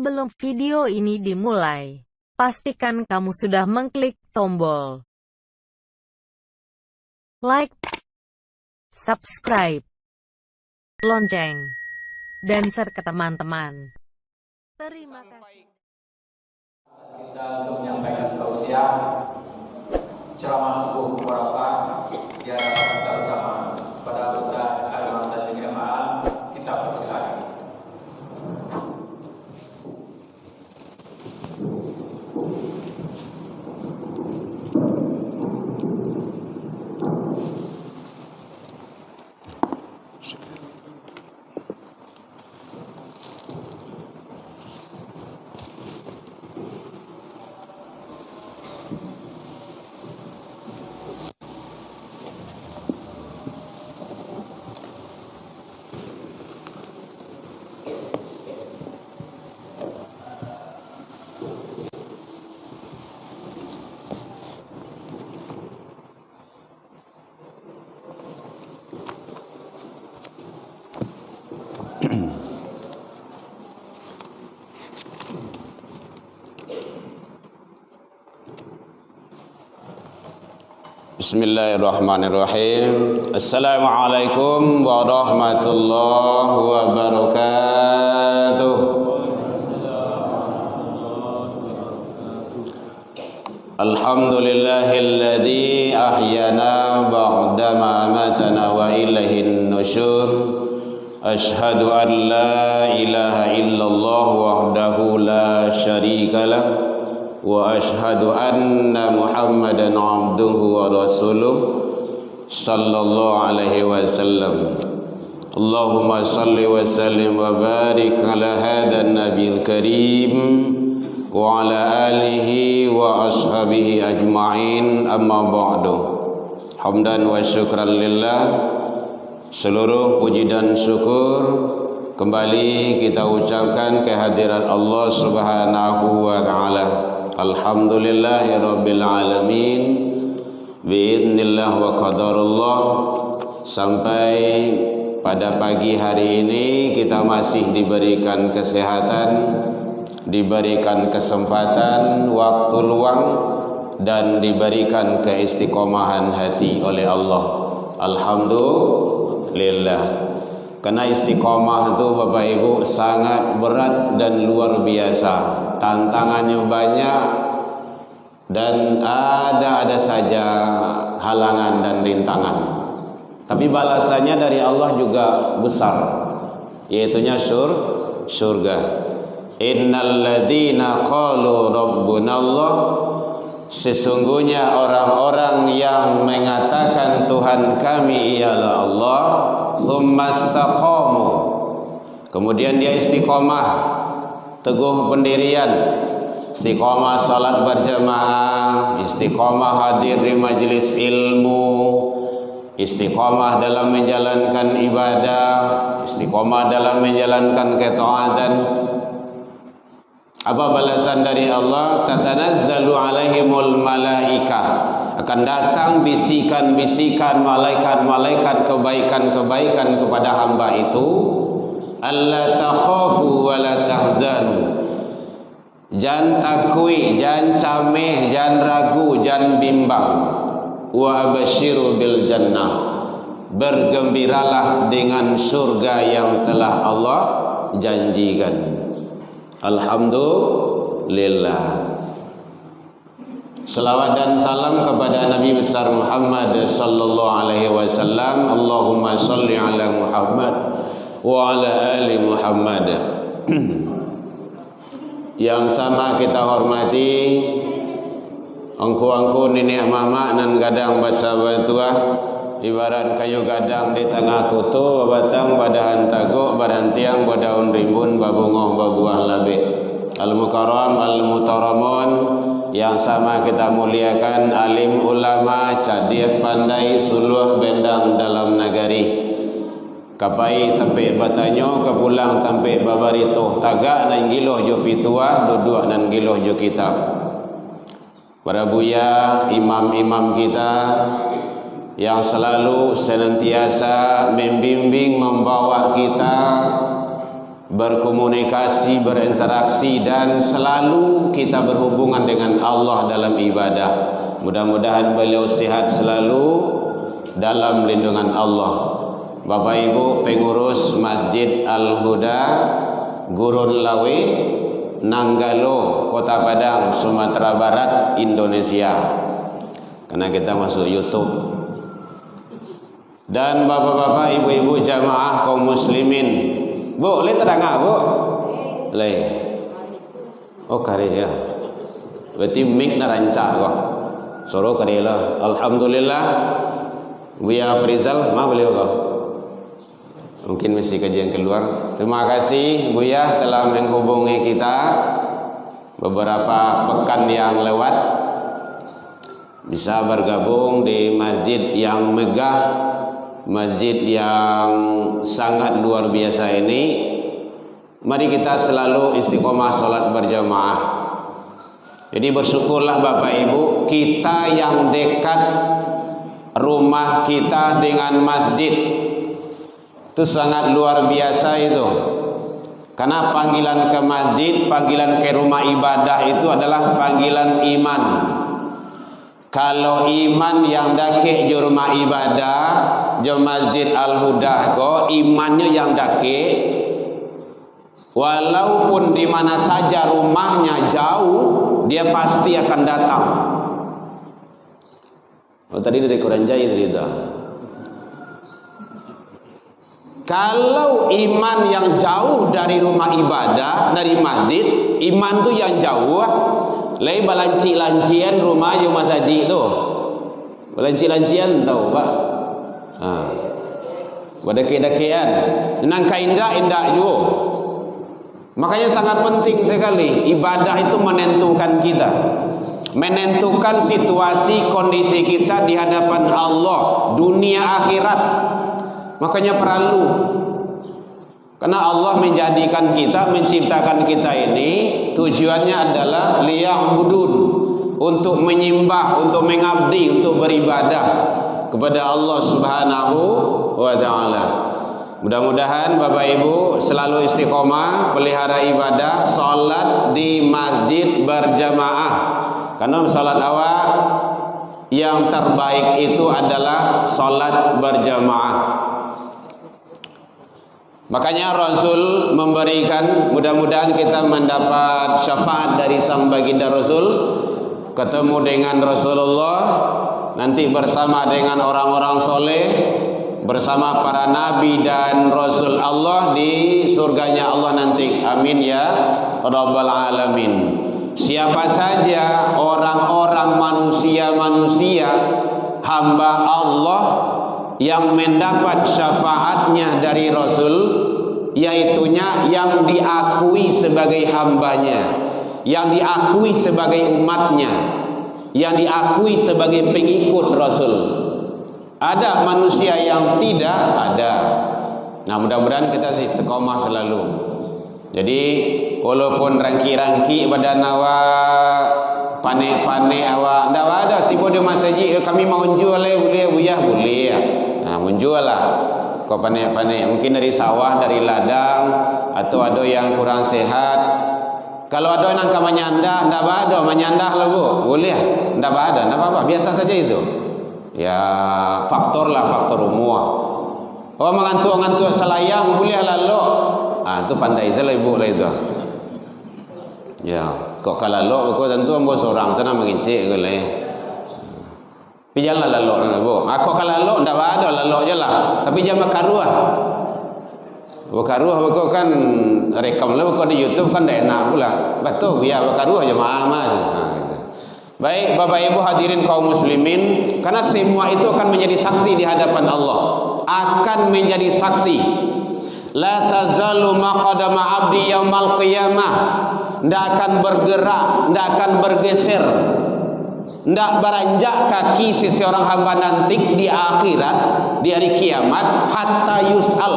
Sebelum video ini dimulai, pastikan kamu sudah mengklik tombol like, subscribe, lonceng, dan share ke teman-teman. Terima kasih. Kita untuk menyampaikan tausiah ceramah subuh Waraqah di hadapan kita bersama pada Ustaz Al-Mu'tadil Jamal. Kita persilakan. Bismillahirrahmanirrahim. Assalamualaikum warahmatullahi wabarakatuh. Alhamdulillahilladzi ahyana ba'dama amatana wa ilaihin nusyur. Ashhadu an la ilaha illallah wahdahu la syarikalah wa ashhadu anna Muhammadan abduhu wa rasuluh sallallahu alaihi wasallam. Allahumma salli wa sallim wa barik ala hadha nabiyil karim wa ala alihi wa ashabihi ajma'in, amma ba'du. Hamdan wa syukran lillah. Seluruh puji dan syukur kembali kita ucapkan kehadiran Allah Subhanahu wa taala. Alhamdulillahirabbil alamin, biidznillah wa qadarullah. Sampai pada pagi hari ini kita masih diberikan kesehatan, diberikan kesempatan, waktu luang, dan diberikan keistiqomahan hati oleh Allah. Alhamdulillah. Karena istiqomah itu Bapak Ibu sangat berat dan luar biasa. Tantangannya banyak dan ada saja halangan dan rintangan. Tapi balasannya dari Allah juga besar, yaitunya surga. Innal ladzina qalu rabbunallah, sesungguhnya orang-orang yang mengatakan Tuhan kami ialah Allah, tsumma istaqamu, kemudian dia istiqomah, teguh pendirian, istiqomah salat berjamaah, istiqomah hadir di majelis ilmu, istiqomah dalam menjalankan ibadah, istiqomah dalam menjalankan ketaatan. Apa balasan dari Allah? Tatanazzalu alaihimul malaikah, akan datang bisikan-bisikan malaikat-malaikat kebaikan-kebaikan kepada hamba itu. Alla takhafu wa la tahzanu, jangan takui, jangan cameh, jangan ragu, jangan bimbang. Wa abasyiru bil jannah, bergembiralah dengan surga yang telah Allah janjikan. Alhamdulillah. Selawat dan salam kepada Nabi besar Muhammad sallallahu alaihi wasallam. Allahumma shalli ala Muhammad wa ala ali Muhammad. Yang sama kita hormati angku-angku nenek mama nan gadang basa batuah, ibarat kayu gadang di tengah kutu, babatang badahan taguk, badan tiang badaun rimbun, babungoh babuah labe. Al-mukarram al-mutaramun, yang sama kita muliakan alim ulama, cadir pandai, suluh bendang dalam nagari. Kapai tempe batanyo, kepulang tempe babarito, tagak nan giloh jo pituah, duduk nan giloh jo kitab. Para buya, imam-imam kita yang selalu senantiasa membimbing, membawa kita berkomunikasi, berinteraksi, dan selalu kita berhubungan dengan Allah dalam ibadah. Mudah-mudahan beliau sihat selalu dalam lindungan Allah. Bapak Ibu pengurus Masjid Al-Huda Gurun Lawe, Nanggalo, Kota Padang, Sumatera Barat, Indonesia. Karena kita masuk YouTube. Dan bapak-bapak, ibu-ibu jamaah kaum muslimin. Bu, le terang bu? Le. Oh kari ya. Berarti mic na rancak kok. Suruh kari lah. Alhamdulillah. Buya Frizal, ma beliau kok. Mungkin mesti kajian keluar. Terima kasih Buya telah menghubungi kita beberapa pekan yang lewat. Bisa bergabung di masjid yang megah, masjid yang sangat luar biasa ini. Mari kita selalu istiqomah salat berjamaah. Jadi bersyukurlah Bapak Ibu, kita yang dekat rumah kita dengan masjid itu sangat luar biasa itu. Karena panggilan ke masjid, panggilan ke rumah ibadah itu adalah panggilan iman. Kalau iman yang dake di rumah ibadah, di Masjid Al-Huda ko imannya yang dake, walaupun di mana saja rumahnya jauh, dia pasti akan datang. Oh tadi dari Kuranjai cerita. Kalau iman yang jauh dari rumah ibadah, dari masjid, iman tu yang jauh, lai balanci-lancian rumah yang masjid tu. Balanci-lancian tahu Pak? Badake-dakean. Nangka indah-indah juga. Makanya sangat penting sekali ibadah itu menentukan kita. Menentukan situasi kondisi kita di hadapan Allah, dunia akhirat. Makanya perlu, karena Allah menjadikan kita, menciptakan kita ini tujuannya adalah liya'budun, untuk menyembah, untuk mengabdi, untuk beribadah kepada Allah Subhanahu wa taala. Mudah-mudahan Bapak Ibu selalu istiqomah pelihara ibadah, salat di masjid berjamaah. Karena salat awak yang terbaik itu adalah salat berjamaah. Makanya Rasul memberikan, mudah-mudahan kita mendapat syafaat dari sang baginda Rasul, ketemu dengan Rasulullah, nanti bersama dengan orang-orang soleh, bersama para nabi dan Rasul Allah di surganya Allah nanti. Amin ya Rabbal Alamin. Siapa saja orang-orang manusia-manusia hamba Allah yang mendapat syafaatnya dari Rasul, yaitunya yang diakui sebagai hambanya, yang diakui sebagai umatnya, yang diakui sebagai pengikut Rasul. Ada manusia yang tidak ada. Nah mudah-mudahan kita istiqomah selalu. Jadi walaupun rangki-rangki badan awak, panik-panik awak, ndak ada tiba di masjid kami mau jual boleh buyah boleh ya. Nah menjual lah. Kau panik-panik mungkin dari sawah, dari ladang, atau ada yang kurang sehat. Kalau ada yang nak menyanda, ndak ada menyanda lah bu, boleh ya? Ndak ada, ndak apa-apa, biasa saja itu. Ya faktor lah, faktor umur. Oh mengantuk-ngantuk selayang boleh lalu. Ah itu pandai salah ibu lah itu. Ya, kok kalau lo, kok tentu ambo seorang sana mengincik ke le. Tapi jangan lalu nana bu. Aku kalau lo, ndak ada lalu je lah. Tapi jangan karuah. Karuah kok kan rekam lah, kok di YouTube kan dah enak pula. Betul, ya karuah jemaah mas. Baik, Bapak Ibu hadirin kaum muslimin, karena semua itu akan menjadi saksi di hadapan Allah. Akan menjadi saksi. La tazalu maqadama abdi yaumal qiyamah. Tidak akan bergerak, tidak akan bergeser, tidak beranjak kaki seseorang hamba nanti di akhirat, di hari kiamat, hatta yus'al,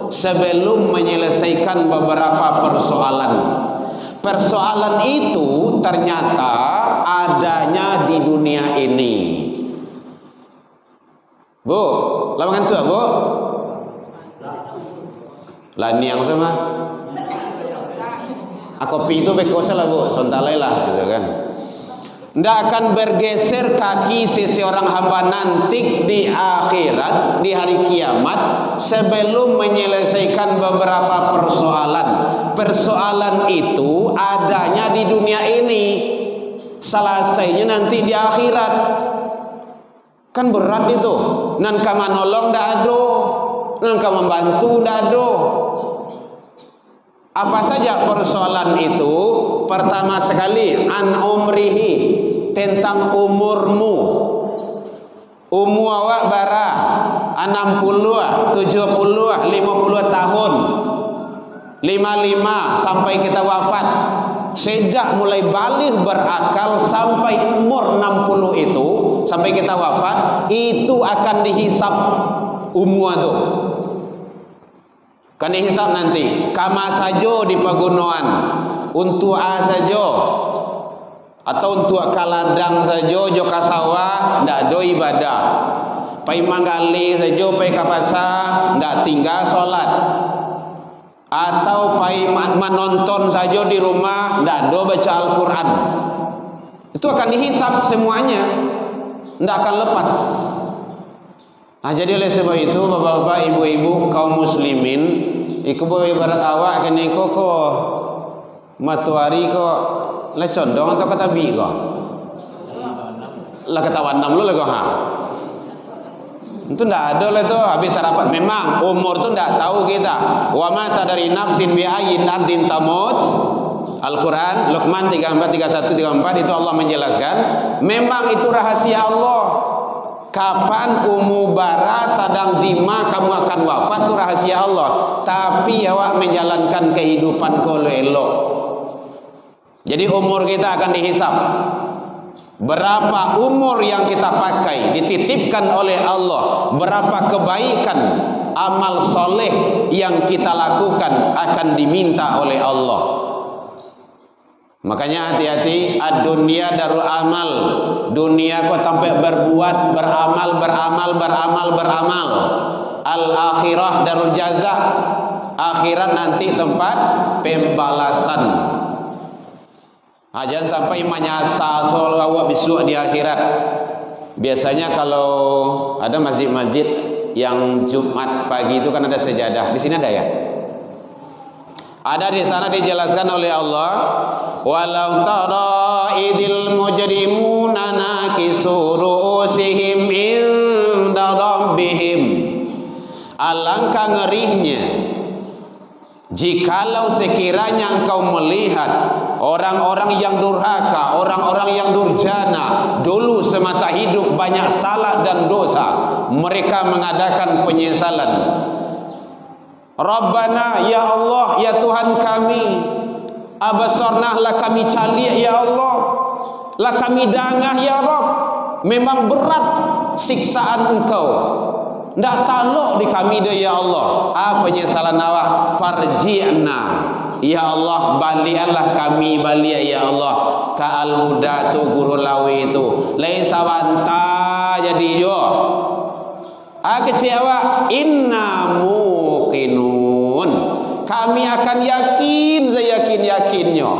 sebelum menyelesaikan beberapa persoalan. Persoalan itu ternyata adanya di dunia ini. Bu, lawangan tu bu? Lani yang sama? Kopi itu bekosel lah bu, sontalai lah gitu kan. Tidak akan bergeser kaki seseorang hamba nanti di akhirat, di hari kiamat, sebelum menyelesaikan beberapa persoalan. Persoalan itu adanya di dunia ini, selesainya nanti di akhirat. Kan berat itu. Nan ka manolong ndak ado, nan ka membantu ndak ado. Apa saja persoalan itu? Pertama sekali an umrihi, tentang umurmu. Umur awak bara 60, 70, 50 tahun. 55 sampai kita wafat. Sejak mulai balik berakal sampai umur 60 itu, sampai kita wafat, itu akan dihisap umur itu. Kan dihisap nanti. Kama saja di pegunungan, untuk saja, atau untuk kaladang saja, jo ka sawah, ndak do ibadah. Pai manggali saja, pai ka pasar, ndak tinggal solat. Atau pai menonton saja di rumah, ndak do baca Al-Quran. Itu akan dihisap semuanya, ndak akan lepas. Nah, jadi oleh sebab itu bapak-bapak, ibu-ibu, kaum muslimin, iku ibarat awak kene kok matuari kok le condong atau kata bi kok lah ketahuan 6 lu lah kok ha itu ndak ada lah tu habis sarapan. Memang umur tu ndak tahu kita. Wa ma tadari nafsin bi ayyin ardin tamut. Al-Quran Luqman 34, 31, 34 itu Allah menjelaskan. Memang itu rahasia Allah. Kapan umubara sadang dima kamu akan wafat itu rahasia Allah. Tapi awak menjalankan kehidupan kau elok. Jadi umur kita akan dihisap. Berapa umur yang kita pakai dititipkan oleh Allah. Berapa kebaikan amal soleh yang kita lakukan akan diminta oleh Allah. Makanya hati-hati, ad-dunya darul amal. Dunia kau sampai berbuat, beramal. Al-akhirah darul jaza. Akhirat nanti tempat pembalasan. Jangan sampai menyasar soal awak besok di akhirat. Biasanya kalau ada masjid-masjid yang Jumat pagi itu kan ada sejadah. Di sini ada ya? Ada di sana dijelaskan oleh Allah. Walau tara idil mujrimuna nakisu ru'usihim inda rabbihim. Alangkah ngerinya jikalau sekiranya engkau melihat orang-orang yang durhaka, orang-orang yang durjana, dulu semasa hidup banyak salah dan dosa, mereka mengadakan penyesalan. Rabbana, ya Allah, ya Tuhan kami, abasarnah, lah kami calik ya Allah, lah kami dangah ya Rabb. Memang berat siksaan engkau, ndak taluk di kami dah ya Allah. Penyesalan awak, farji'na, ya Allah, balianlah kami, balik ya Allah ka al-huda tu guru lawi itu laisa wanta jadi jo kecewa. Inna muqinun, kami akan yakin, yakinnya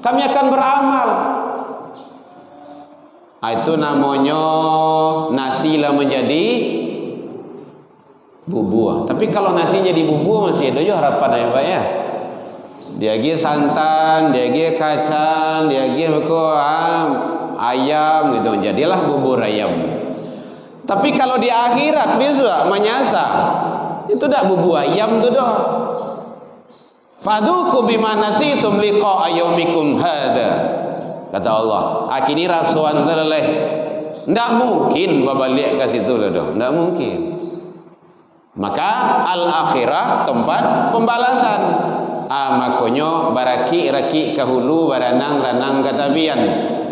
kami akan beramal. Itu namanya nasi lah menjadi bubur. Tapi kalau nasi jadi bubur masih ada juga harapan ya Pak ya. Dia lagi santan, dia lagi kacang, dia lagi ayam gitu. Jadilah bubur ayam. Tapi kalau di akhirat bisa menyasar, itu dah bubur ayam tu dah. Faduku bima nasitum liqa yaumikum hada. Kata Allah, akini rasuan selesai. Ndak mungkin babalik ke situ lah dah. Ndak mungkin. Maka al-akhirah tempat pembalasan. Makanya baraki raki ke hulu, baranang ranang ke tabian.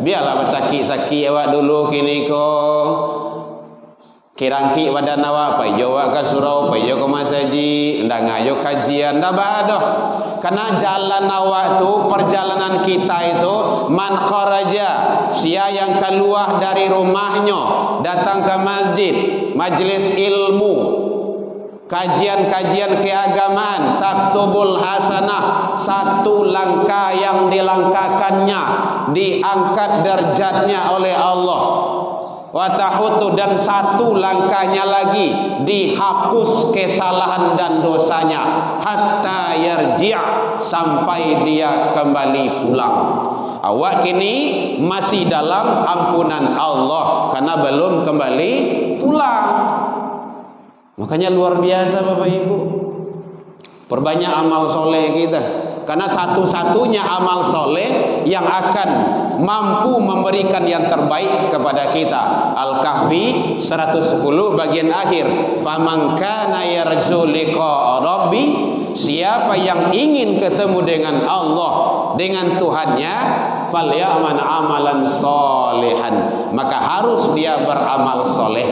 Biarlah sakit-sakit awak dulu kini ko kirangki badan awak, pai awak ke surau, pai ke masaji, ndak ngayo kajian, ndak badoh. Karena jalan awak tu, perjalanan kita itu man kharaja, sia yang keluar dari rumahnya datang ke masjid, majlis ilmu, kajian-kajian keagamaan, taktubul hasanah, satu langkah yang dilangkahkannya diangkat derajatnya oleh Allah. Wa tahutu, dan satu langkahnya lagi dihapus kesalahan dan dosanya, hatta yarji', sampai dia kembali pulang. Awak kini masih dalam ampunan Allah karena belum kembali pulang. Makanya luar biasa Bapak Ibu, perbanyak amal soleh kita, karena satu-satunya amal soleh yang akan mampu memberikan yang terbaik kepada kita. Al-Kahfi 110 bagian akhir, faman kana yarju liqa rabbi, siapa yang ingin ketemu dengan Allah, dengan Tuhannya, falyaman amalan solehan, maka harus dia beramal soleh.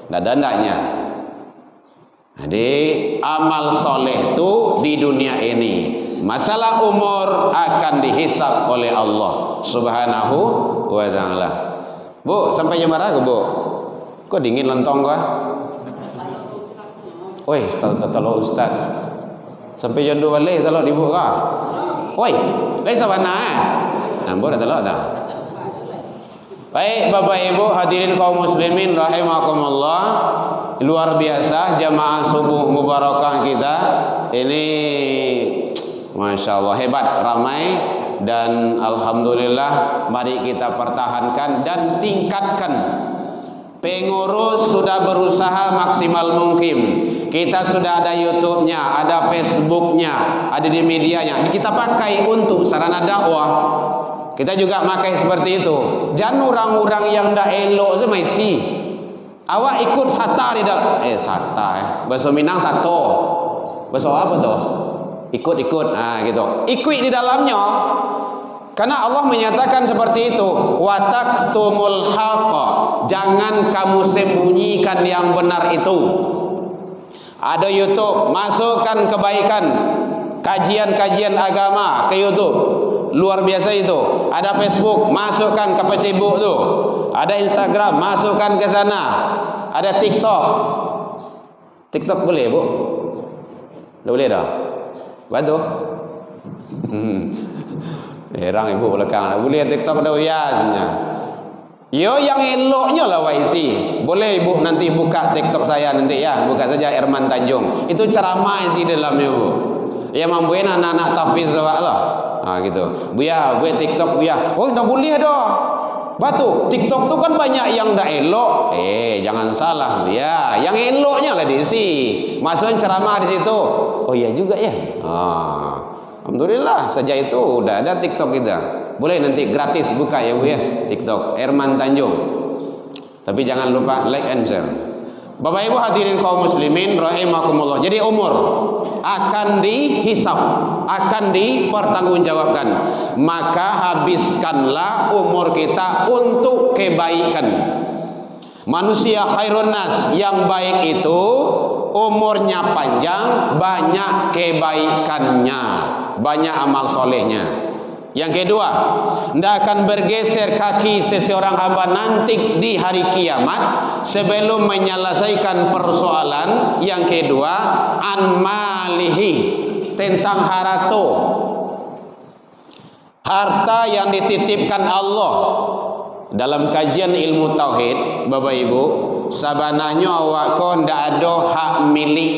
Dandanya. Jadi amal soleh itu di dunia ini, masalah umur akan dihisab oleh Allah Subhanahu wa ta'ala. Bu, sampai jam berapa Bu? Kok dingin lontong kah? Oi, tolong Ustaz. Sampai jam 2 balik tolong dibu kah? Oi, lai sabana. Nambah dah tolong dah. Baik Bapak Ibu hadirin kaum muslimin rahimakumullah, luar biasa jamaah subuh mubarakah kita ini, Masya Allah hebat, ramai, dan Alhamdulillah mari kita pertahankan dan tingkatkan. Pengurus sudah berusaha maksimal mungkin, kita sudah ada YouTube-nya, ada Facebook-nya, ada di medianya, kita pakai untuk sarana dakwah. Kita juga pakai seperti itu. Jangan orang-orang yang dah elok tu masih awak ikut sata di dalam bahasa Minang sato, bahasa apa tu? Ikut-ikut, gitu. Ikut di dalamnya, karena Allah menyatakan seperti itu. Wataktumul haqa, jangan kamu sembunyikan yang benar itu. Ada YouTube, masukkan kebaikan, kajian-kajian agama ke YouTube, luar biasa itu. Ada Facebook, masukkan ke Facebook tu. Ada Instagram, masukkan ke sana. Ada TikTok. TikTok boleh Bu? Dah boleh dah? Bantu? Herang ibu belakang. Boleh TikTok dah biasanya. Yo yang eloknya lah waisi. Boleh ibu nanti buka TikTok saya nanti ya. Buka saja Herman Tanjung. Itu ceramah isi dalamnya Bu. Ya mampuin anak-anak tafiz lah. Gitu. Buya, gue TikTok buya. Oh, dah boleh dah. Batu, TikTok tu kan banyak yang dah elok. Jangan salah buya. Yang eloknya lah diisi. Masukin ceramah di situ. Oh iya juga ya. Alhamdulillah sejak itu udah ada TikTok kita. Boleh nanti gratis buka ya Bu ya TikTok Herman Tanjung. Tapi jangan lupa like and share. Bapak Ibu hadirin kaum muslimin rahimakumullah. Jadi umur akan dihisab, akan dipertanggungjawabkan. Maka habiskanlah umur kita untuk kebaikan. Manusia khairun nas, yang baik itu umurnya panjang, banyak kebaikannya, banyak amal solehnya. Yang kedua, tidak akan bergeser kaki seseorang hamba nanti di hari kiamat sebelum menyelesaikan persoalan. Yang kedua, an malihi, tentang harato, harta yang dititipkan Allah. Dalam kajian ilmu tauhid Bapak Ibu, sabananya awak ko ndak ada hak milik.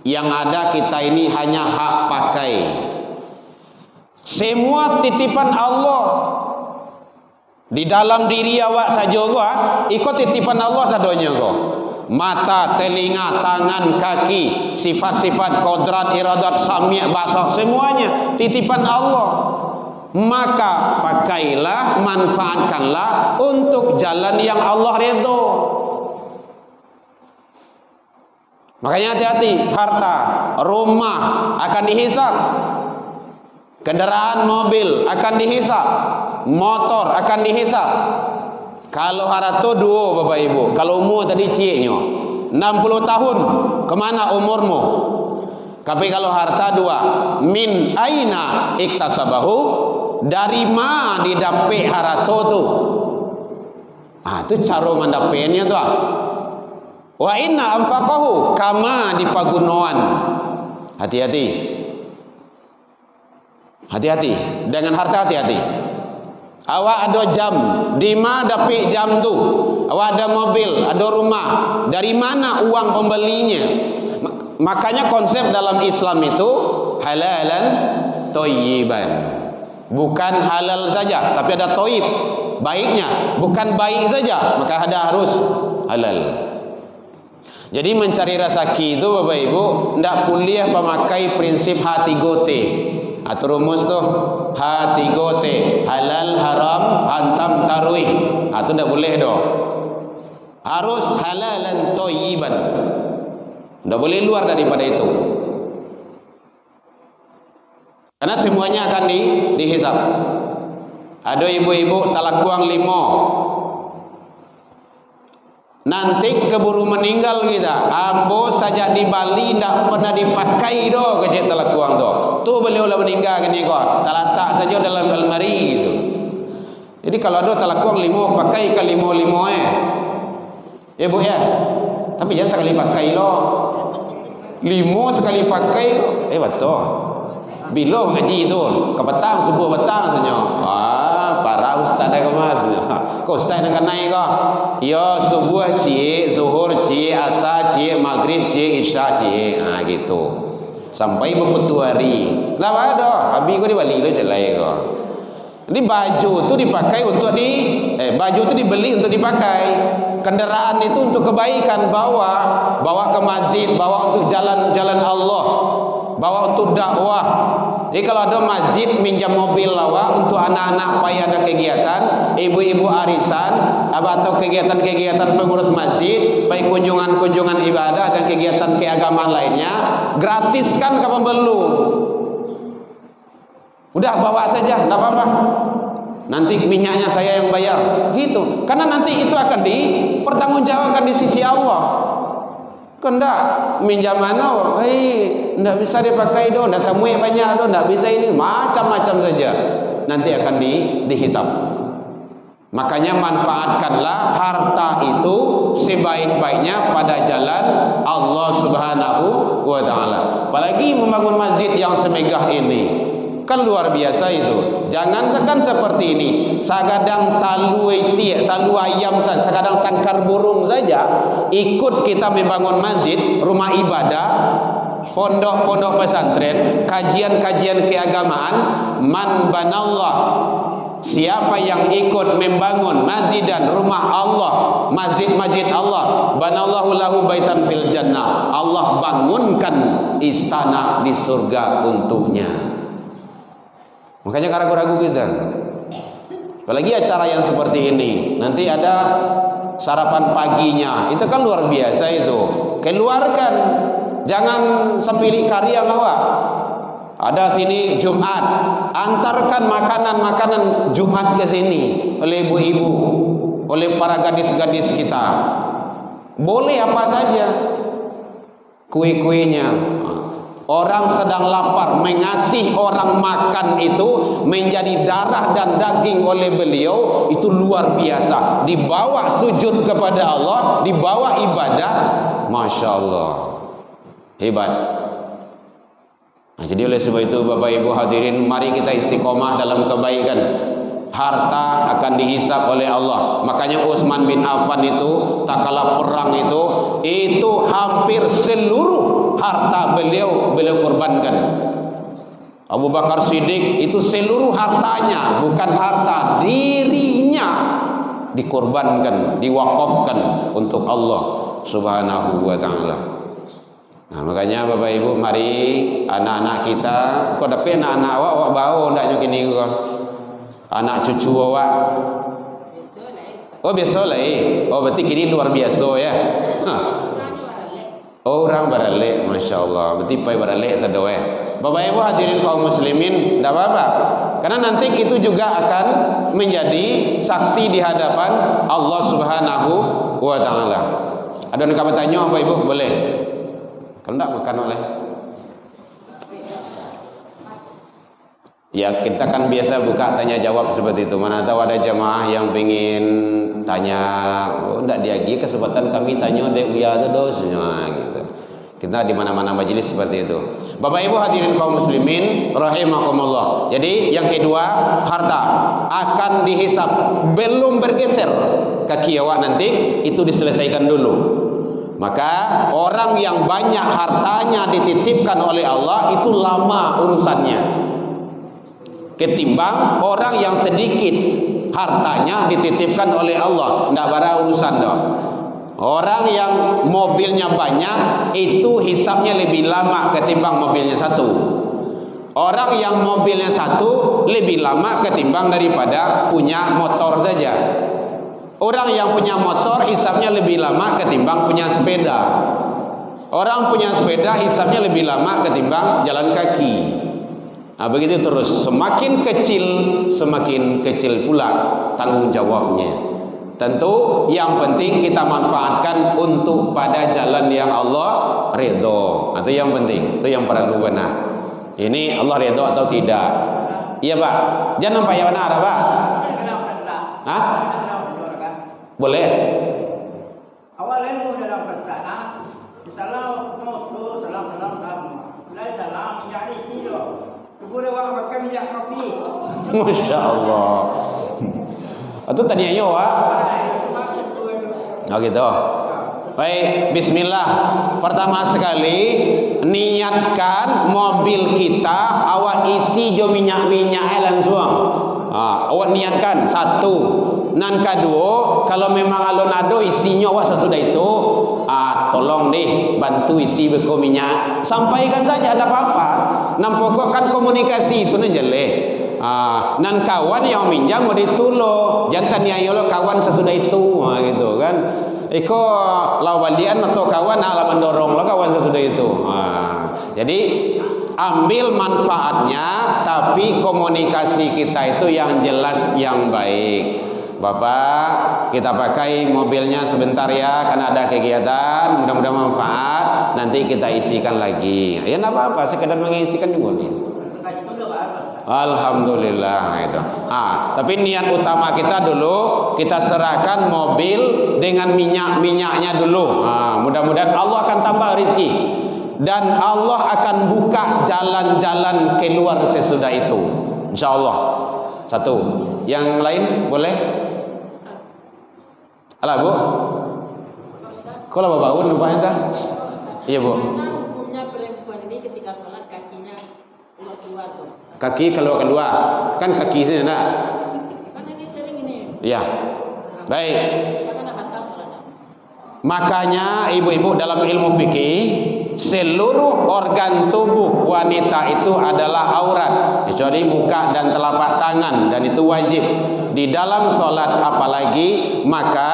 Yang ada kita ini hanya hak pakai. Semua titipan Allah di dalam diri awak saja gua, ikut titipan Allah sadonya gua. Mata, telinga, tangan, kaki, sifat-sifat kodrat, iradat, sami', basar, semuanya titipan Allah. Maka pakailah, manfaatkanlah untuk jalan yang Allah redha. Makanya hati-hati, harta, rumah akan dihisab. Kendaraan mobil akan dihisab, motor akan dihisab. Kalau harta dua Bapak Ibu, kalau umur tadi cieknya 60 tahun, kemana umurmu? Tapi kalau harta dua, min aina iktasabahu, dari mana didapat harta tu? Itu cara mendapatnya tu. Wa inna anfaqahu kama di pagunoan. Hati-hati. Hati-hati dengan harta, hati-hati. Awak ada jam, di mana dapat jam tu? Awak ada mobil, ada rumah. Dari mana uang pembelinya? Makanya konsep dalam Islam itu halalan thayyiban. Bukan halal saja, tapi ada thayyib, baiknya. Bukan baik saja, maka ada harus halal. Jadi mencari rezeki itu Bapak Ibu tidak kuliah memakai prinsip H3T atau rumus tuh H3T, halal haram hantam tarwih. Itu tidak boleh doh. Harus halalan thayyiban. Tidak boleh luar daripada itu. Karena semuanya akan dihisab. Ada ibu-ibu talakuang 5. Nanti keburu meninggal kita. Ambo saja di Bali tidak pernah dipakai doh kecil talakuang doh. Tu beliau lah meninggal gini kok. Talatak saja dalam almari gitu. Jadi kalau ada talakuang 5 pakai ke 5 ya bu ya. Tapi jangan sekali pakai loh. 5 sekali pakai. Betul. Bila ngaji itu ke petang subuh petang saja. Para ustaz dah kemas. Kau ustaz nak naik kau. Ya subuh cie, zuhur cie, asar cie, maghrib cie, isya cie. Gitu. Sampai berputu hari. Lah ada. Habis kau dibalik lu celai kau. Jadi baju tu dipakai untuk baju tu dibeli untuk dipakai. Kendaraan itu untuk kebaikan, bawa ke masjid, bawa untuk jalan Allah, bawa untuk dakwah. Jadi kalau ada masjid minjam mobil lawa untuk anak-anak payah ada kegiatan, ibu-ibu arisan, atau kegiatan-kegiatan pengurus masjid, baik kunjungan-kunjungan ibadah dan kegiatan keagamaan lainnya, gratiskan ke pembelu. Udah bawa saja, tidak apa-apa. Nanti minyaknya saya yang bayar, gitu. Karena nanti itu akan dipertanggungjawabkan di sisi Allah. Kendak minjam mana? Tidak bisa dipakai doh, tidak tamu banyak doh, tidak bisa ini, macam-macam saja. Nanti akan dihisab. Makanya manfaatkanlah harta itu sebaik-baiknya pada jalan Allah Subhanahu wa Ta'ala. Apalagi membangun masjid yang semegah ini. Kan luar biasa itu. Jangan kan seperti ini. Sakadang talu ayam saja, sakadang sangkar burung saja ikut kita membangun masjid, rumah ibadah, pondok-pondok pesantren, kajian-kajian keagamaan. Man banallah, siapa yang ikut membangun masjid dan rumah Allah, masjid-masjid Allah, banallahu lahu baitan fil jannah. Allah bangunkan istana di surga untuknya. Makanya ragu-ragu kita. Apalagi acara yang seperti ini. Nanti ada sarapan paginya. Itu kan luar biasa itu. Keluarkan. Jangan sampai karya awak. Ada sini Jumat. Antarkan makanan-makanan Jumat ke sini oleh ibu-ibu, oleh para gadis-gadis kita. Boleh apa saja. Kue-kuenya. Orang sedang lapar, mengasih orang makan itu menjadi darah dan daging oleh beliau, itu luar biasa. Dibawa sujud kepada Allah, dibawa ibadah, Masya Allah, hebat. Nah, jadi oleh sebab itu Bapak Ibu hadirin, mari kita istiqomah dalam kebaikan. Harta akan dihisab oleh Allah. Makanya Utsman bin Affan itu tak kalah perang itu hampir seluruh harta beliau korbankan. Abu Bakar Siddiq itu seluruh hartanya, bukan harta, dirinya dikorbankan, diwakafkan untuk Allah Subhanahu wa Ta'ala. Nah, makanya Bapak Ibu, mari anak-anak kita, kok tapi anak-anak awak bau ndak nyukini kok. Anak cucu awak. Oh biasa lah Oh berarti kini luar biasa ya. Orang baralek, Masya Allah. Berarti pai baralek sadoe. Bapak Ibu hadirin kaum muslimin, tidak apa-apa. Karena nanti itu juga akan menjadi saksi di hadapan Allah Subhanahu wa Ta'ala. Ada yang kamu tanya Bapak Ibu? Boleh. Kalau tidak makan oleh. Ya kita kan biasa buka tanya jawab seperti itu. Mana tahu ada jamaah yang pengen tanya, oh enggak diagi kesempatan kami tanya dek uya itu dosnya gitu. Kita di mana-mana majelis seperti itu. Bapak Ibu hadirin kaum muslimin rahimakumullah. Jadi yang kedua, harta akan dihisab, belum bergeser kaki awak nanti, itu diselesaikan dulu. Maka orang yang banyak hartanya dititipkan oleh Allah itu lama urusannya, ketimbang orang yang sedikit hartanya dititipkan oleh Allah, ndak bara urusan dong. Orang yang mobilnya banyak itu hisabnya lebih lama ketimbang mobilnya satu. Orang yang mobilnya satu lebih lama ketimbang daripada punya motor saja. Orang yang punya motor hisabnya lebih lama ketimbang punya sepeda. Orang punya sepeda hisabnya lebih lama ketimbang jalan kaki. Nah, begitu terus, semakin kecil pula tanggung jawabnya. Tentu yang penting kita manfaatkan untuk pada jalan yang Allah ridho. Itu yang penting, itu yang perlu benar. Ini Allah ridho atau tidak? Iya Pak, jangan nampak yang benar Pak. Hah? Boleh. Awalnya dalam pertama, misalnya mau salam, mulai salam menjadi siro. Kemudian orang makan minyak kopi. Masya Allah. Itu tadi ayo Pak. Oh gitu. Baik, bismillah. Pertama sekali niatkan mobil kita awak isi jo minyak-minyaknya langsung. Awak niatkan satu. Nan kedua, kalau memang alon ado isinya awak sesudah itu, tolong deh bantu isi beko minyak. Sampaikan saja, ada apa-apa. Nan pokok kan komunikasi itu nan jelek. Nan kawan yang minjam mau ditulung, jantan yang yolo kawan sesudah itu, gitu kan. Iko lawalian atau kawan ala mendorong lo kawan sesudah itu. Jadi ambil manfaatnya, tapi komunikasi kita itu yang jelas, yang baik. Bapak, kita pakai mobilnya sebentar ya, karena ada kegiatan, mudah-mudahan manfaat, nanti kita isikan lagi. Ya enggak apa-apa, sekedar mengisikan juga nih. Alhamdulillah itu. Tapi niat utama kita dulu, kita serahkan mobil dengan minyak-minyaknya dulu. Mudah-mudahan Allah akan tambah rezeki dan Allah akan buka jalan-jalan keluar sesudah itu. Insyaallah. Satu. Yang lain boleh? Alah Bu. Kalau Bapak bangun lupa entah. Iya Bu. Hukumnya perempuan ini ketika sholat kakinya keluar tuh. Kaki keluar, kan kaki sini nak. Kan ini sering ini. Iya. Baik. Karena batal sholatnya. Makanya ibu-ibu dalam ilmu fikih, seluruh organ tubuh wanita itu adalah aurat kecuali muka dan telapak tangan, dan itu wajib di dalam sholat. Apalagi maka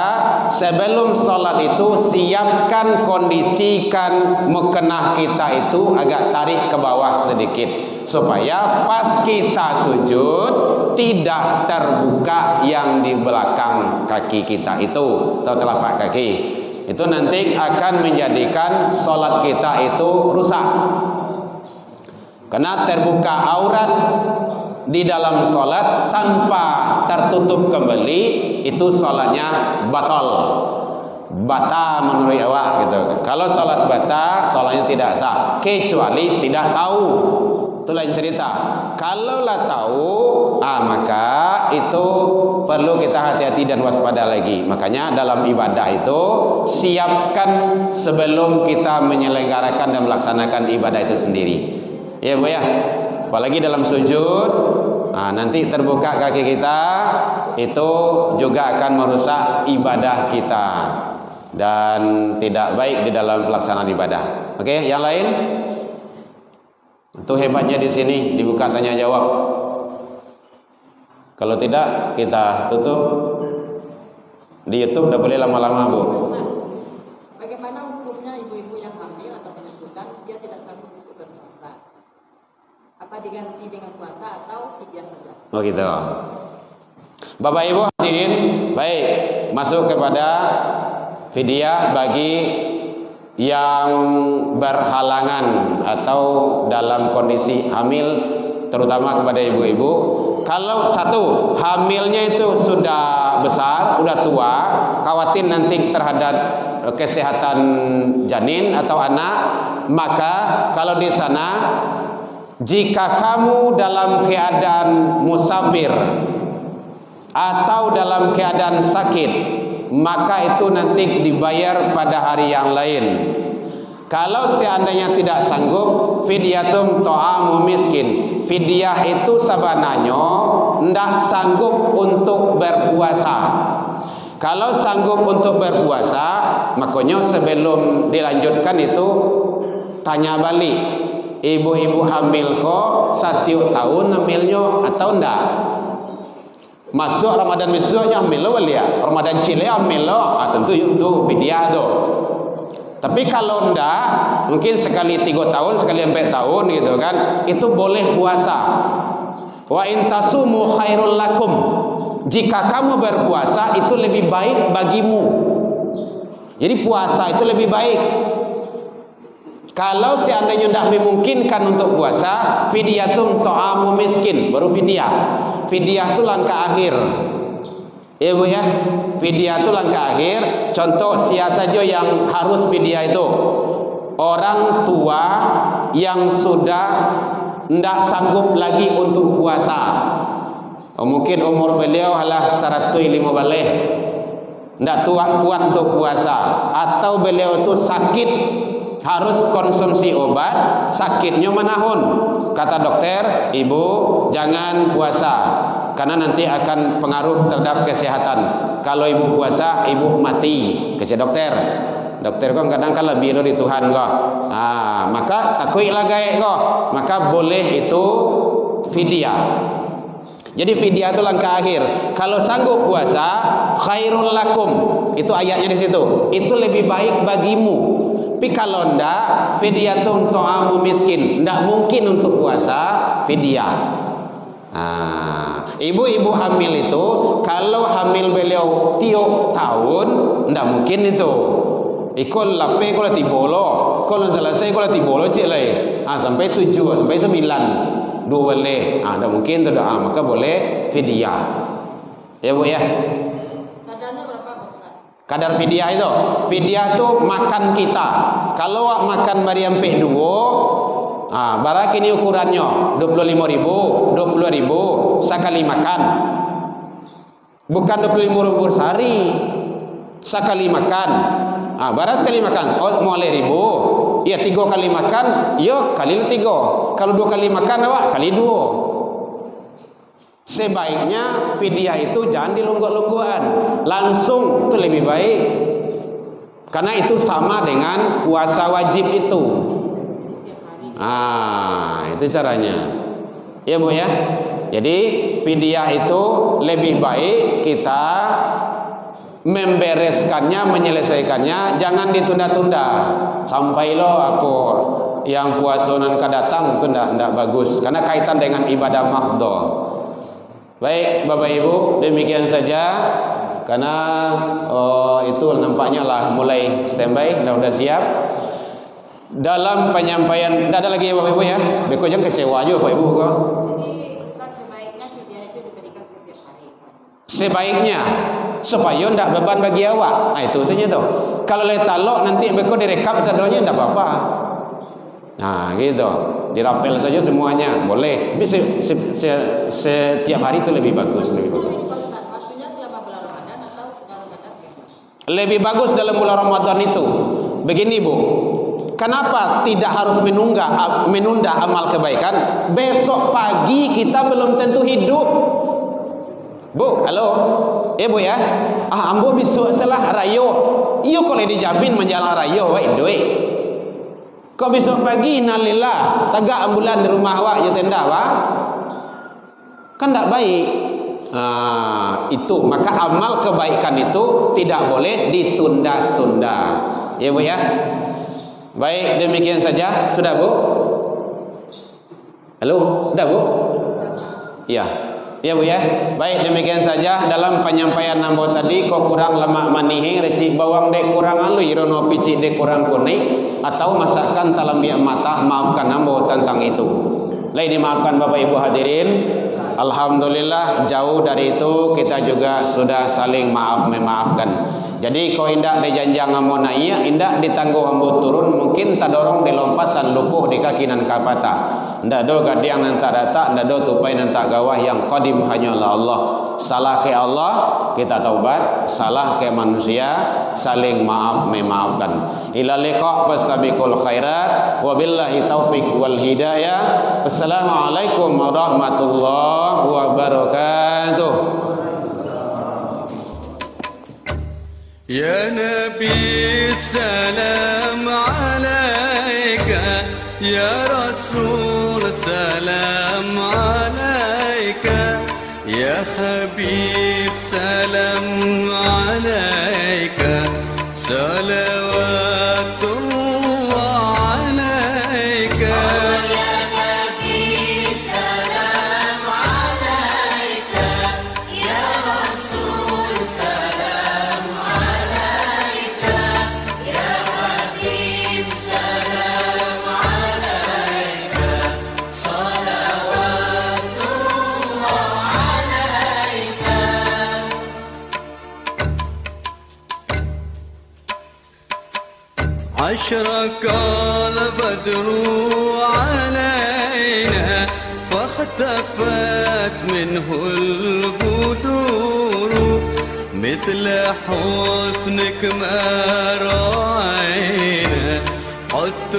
sebelum sholat itu siapkan, kondisikan mukenah kita itu agak tarik ke bawah sedikit, supaya pas kita sujud tidak terbuka yang di belakang kaki kita itu atau telapak kaki. Itu nanti akan menjadikan sholat kita itu rusak. Karena terbuka aurat di dalam sholat tanpa tertutup kembali, itu sholatnya batal. Bata menurut awak gitu. Kalau sholat bata, sholatnya tidak sah kecuali tidak tahu. Itu lain cerita. Kalau lah tahu, maka itu perlu kita hati-hati dan waspada lagi. Makanya dalam ibadah itu siapkan sebelum kita menyelenggarakan dan melaksanakan ibadah itu sendiri. Ya Bu ya. Apalagi dalam sujud, nanti terbuka kaki kita, itu juga akan merusak ibadah kita dan tidak baik di dalam pelaksanaan ibadah. Oke, yang lain? Itu hebatnya di sini dibuka tanya jawab. Kalau tidak kita tutup. Di YouTube udah boleh lama-lama Bu. Bagaimana hukumnya ibu-ibu yang hamil atau menyebutkan dia tidak sanggup untuk berpuasa? Apa diganti dengan puasa atau fidyah saja? Oh gitu. Bapak Ibu hadirin, baik, masuk kepada fidyah bagi yang berhalangan atau dalam kondisi hamil terutama kepada ibu-ibu, kalau satu hamilnya itu sudah besar, sudah tua, khawatir nanti terhadap kesehatan janin atau anak, maka kalau di sana jika kamu dalam keadaan musafir atau dalam keadaan sakit, maka itu nanti dibayar pada hari yang lain. Kalau seandainya tidak sanggup, fidyatum ta'amu miskin. Fidyah itu sebenarnya tidak sanggup untuk berpuasa. Kalau sanggup untuk berpuasa, makanya sebelum dilanjutkan itu tanya balik, ibu-ibu hamil kok 1 tahun hamilnya atau enggak? Masuk Ramadan besoknya hamil lo ya, Ramadan cile hamil lo, tentu itu fidyah tuh. Tapi kalau enggak, mungkin sekali 3 tahun, sekali 4 tahun gitu kan, itu boleh puasa. Wa in tasumu khairul lakum. Jika kamu berpuasa itu lebih baik bagimu. Jadi puasa itu lebih baik. Kalau seandainya tidak memungkinkan untuk puasa, fidyatum ta'amu miskin, baru fidyah. Fidyah itu langkah akhir. Ya Bu ya, fidyah itu langkah akhir. Contoh siapa saja yang harus fidyah itu? Orang tua yang sudah tidak sanggup lagi untuk puasa. Mungkin umur beliau adalah 105 balik, tidak kuat untuk puasa, atau beliau itu sakit, harus konsumsi obat, sakitnya menahun. Kata dokter, ibu jangan puasa karena nanti akan pengaruh terhadap kesehatan. Kalau ibu puasa, ibu mati. Kata dokter. Dokter kok kadang kan lebih dari Tuhan kok. Maka takuilah gaek kok. Maka boleh itu fidyah. Jadi fidyah itu langkah akhir. Kalau sanggup puasa, khairul lakum. Itu ayatnya di situ. Itu lebih baik bagimu. Tapi kalau enggak, fidyatum ta'amu miskin. Enggak mungkin untuk puasa, fidyah. Ibu-ibu hamil itu, kalau hamil beliau 3 tahun, enggak mungkin itu. Ikut lape kalau tibolo, kalau selesai kalau tibolo cik lagi. Sampai 7, sampai 9, 2 boleh. Enggak mungkin itu doa, maka boleh fidyah. Ya Bu ya. Kadar fidyah itu, fidyah itu makan kita. Kalau makan Maryam P2, barak ini ukurannya 25.000, 20.000 sekali makan. Bukan 25.000 sehari, sekali makan. Barak sekali makan, mau 1.000. Ya 3 kali makan, yo kali 3. Kalau 2 kali makan, awak kali 2. Sebaiknya fidyah itu jangan dilungguk-lunggukan, langsung itu lebih baik. Karena itu sama dengan puasa wajib itu. Itu caranya. Ya Bu ya. Jadi fidyah itu lebih baik kita membereskannya, menyelesaikannya, jangan ditunda-tunda. Sampai lo apa yang puasa nan datang itu ndak bagus karena kaitan dengan ibadah mahdhah. Baik Bapak Ibu, demikian saja karena itu nampaknya lah mulai standby, sudah siap dalam penyampaian. Tidak ada lagi ya Bapak Ibu ya, beko jangan kecewa juga Bapak Ibu kok. Jadi sebaiknya fidyah itu diberikan setiap hari. Sebaiknya supaya tidak beban bagi awak. Itu saja tuh. Kalau letalok nanti beko direkap sadonya tidak apa-apa. Gitu. Dirafel saja semuanya boleh, tapi setiap hari itu lebih bagus, lebih bagus. Waktunya selama bulan Ramadan atau setelah Ramadan? Lebih bagus dalam bulan Ramadan itu. Begini Bu, kenapa tidak harus menunda amal kebaikan? Besok pagi kita belum tentu hidup. Bu, halo, Bu ya. Ambo besok salah rayo. Iyo kalau dijamin menjalan rayo, duit. Kau besok pagi nalillah tagak ambulan di rumah awak je tenda awak kan tak baik. Itu maka amal kebaikan itu tidak boleh ditunda-tunda. Ya Bu ya. Baik, demikian saja. Sudah Bu? Halo, sudah Bu? Ya. Ya Bu ya. Baik, demikian saja dalam penyampaian nambo tadi. Kok kurang lemak manihing, recik bawang dek kurang alui, rono picik dek kurang kuning, atau masakan talam biak mata, maafkan nambo tentang itu. Lain dimaafkan Bapak Ibu hadirin. Alhamdulillah jauh dari itu kita juga sudah saling maaf memaafkan. Jadi kau indak dijanjang ngamona iya, indak ditangguh ambut turun, mungkin tadorong di lompatan lupuh di kaki nan kapata. Ndak do gadiang nan tak data, ndak do tupai nan tak gawah, yang qadim hanyalah Allah. Salah ke Allah kita taubat, salah ke manusia saling maaf memaafkan. Ila liqa fastabiqul khairat, wabillahi taufiq wal hidayah. Assalamualaikum warahmatullahi wabarakatuh. Ya Nabi salam alaika, ya Rasul salam alaika, ya Habib salam alaika, salawatullah alaika. أشرق البدر علينا فاختفت منه البدور مثل حسنك ما رأينا قلت